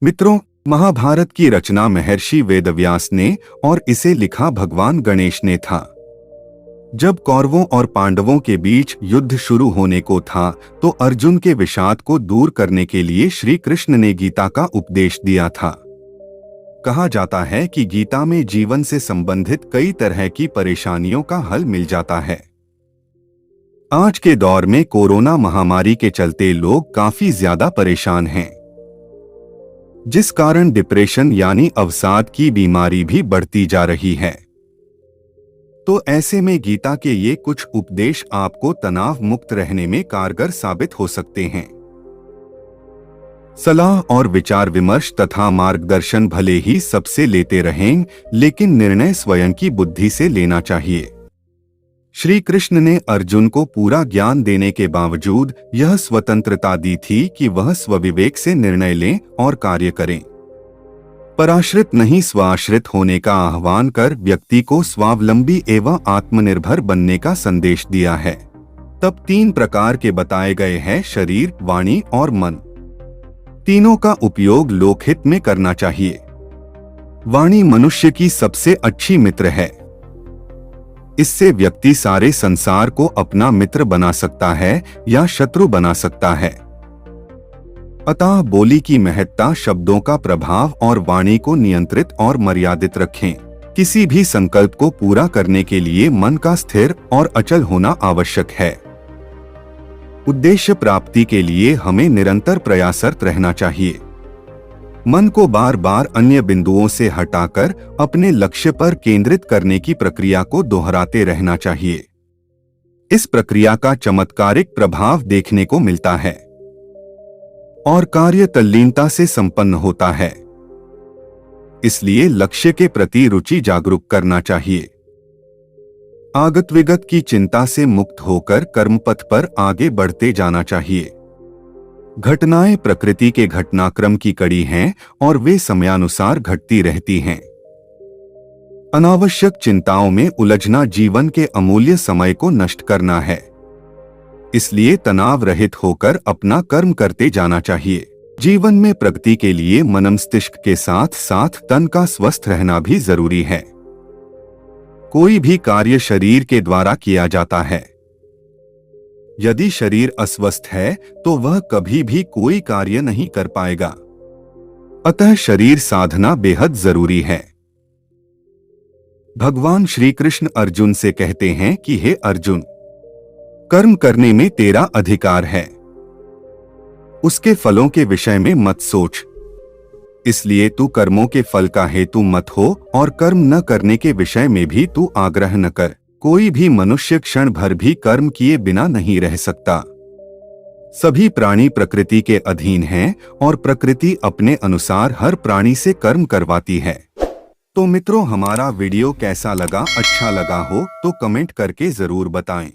मित्रों, महाभारत की रचना महर्षि वेदव्यास ने और इसे लिखा भगवान गणेश ने था। जब कौरवों और पांडवों के बीच युद्ध शुरू होने को था तो अर्जुन के विषाद को दूर करने के लिए श्री कृष्ण ने गीता का उपदेश दिया था। कहा जाता है कि गीता में जीवन से संबंधित कई तरह की परेशानियों का हल मिल जाता है। आज के दौर में कोरोना महामारी के चलते लोग काफी ज्यादा परेशान हैं, जिस कारण डिप्रेशन यानी अवसाद की बीमारी भी बढ़ती जा रही है। तो ऐसे में गीता के ये कुछ उपदेश आपको तनाव मुक्त रहने में कारगर साबित हो सकते हैं। सलाह और विचार विमर्श तथा मार्गदर्शन भले ही सबसे लेते रहें, लेकिन निर्णय स्वयं की बुद्धि से लेना चाहिए। श्री कृष्ण ने अर्जुन को पूरा ज्ञान देने के बावजूद यह स्वतंत्रता दी थी कि वह स्वविवेक से निर्णय लें और कार्य करें। पराश्रित नहीं स्वाश्रित होने का आह्वान कर व्यक्ति को स्वावलंबी एवं आत्मनिर्भर बनने का संदेश दिया है। तब 3 प्रकार के बताए गए हैं: शरीर, वाणी और मन। तीनों का उपयोग लोकहित में करना चाहिए। वाणी मनुष्य की सबसे अच्छी मित्र है। इससे व्यक्ति सारे संसार को अपना मित्र बना सकता है या शत्रु बना सकता है। अतः बोली की महत्ता, शब्दों का प्रभाव और वाणी को नियंत्रित और मर्यादित रखें। किसी भी संकल्प को पूरा करने के लिए मन का स्थिर और अचल होना आवश्यक है। उद्देश्य प्राप्ति के लिए हमें निरंतर प्रयासरत रहना चाहिए। मन को बार बार अन्य बिंदुओं से हटाकर अपने लक्ष्य पर केंद्रित करने की प्रक्रिया को दोहराते रहना चाहिए। इस प्रक्रिया का चमत्कारिक प्रभाव देखने को मिलता है और कार्य तल्लीनता से संपन्न होता है। इसलिए लक्ष्य के प्रति रुचि जागरूक करना चाहिए। आगत विगत की चिंता से मुक्त होकर कर्मपथ पर आगे बढ़ते जाना चाहिए। घटनाएं प्रकृति के घटनाक्रम की कड़ी हैं और वे समयानुसार घटती रहती हैं। अनावश्यक चिंताओं में उलझना जीवन के अमूल्य समय को नष्ट करना है। इसलिए तनाव रहित होकर अपना कर्म करते जाना चाहिए। जीवन में प्रगति के लिए मनमस्तिष्क के साथ साथ तन का स्वस्थ रहना भी जरूरी है। कोई भी कार्य शरीर के द्वारा किया जाता है। यदि शरीर अस्वस्थ है तो वह कभी भी कोई कार्य नहीं कर पाएगा। अतः शरीर साधना बेहद जरूरी है। भगवान श्री कृष्ण अर्जुन से कहते हैं कि हे अर्जुन, कर्म करने में तेरा अधिकार है। उसके फलों के विषय में मत सोच। इसलिए तू कर्मों के फल का हेतु मत हो और कर्म न करने के विषय में भी तू आग्रह न कर। कोई भी मनुष्य क्षण भर भी कर्म किए बिना नहीं रह सकता। सभी प्राणी प्रकृति के अधीन हैं और प्रकृति अपने अनुसार हर प्राणी से कर्म करवाती है। तो मित्रों, हमारा वीडियो कैसा लगा? अच्छा लगा हो तो कमेंट करके जरूर बताएं।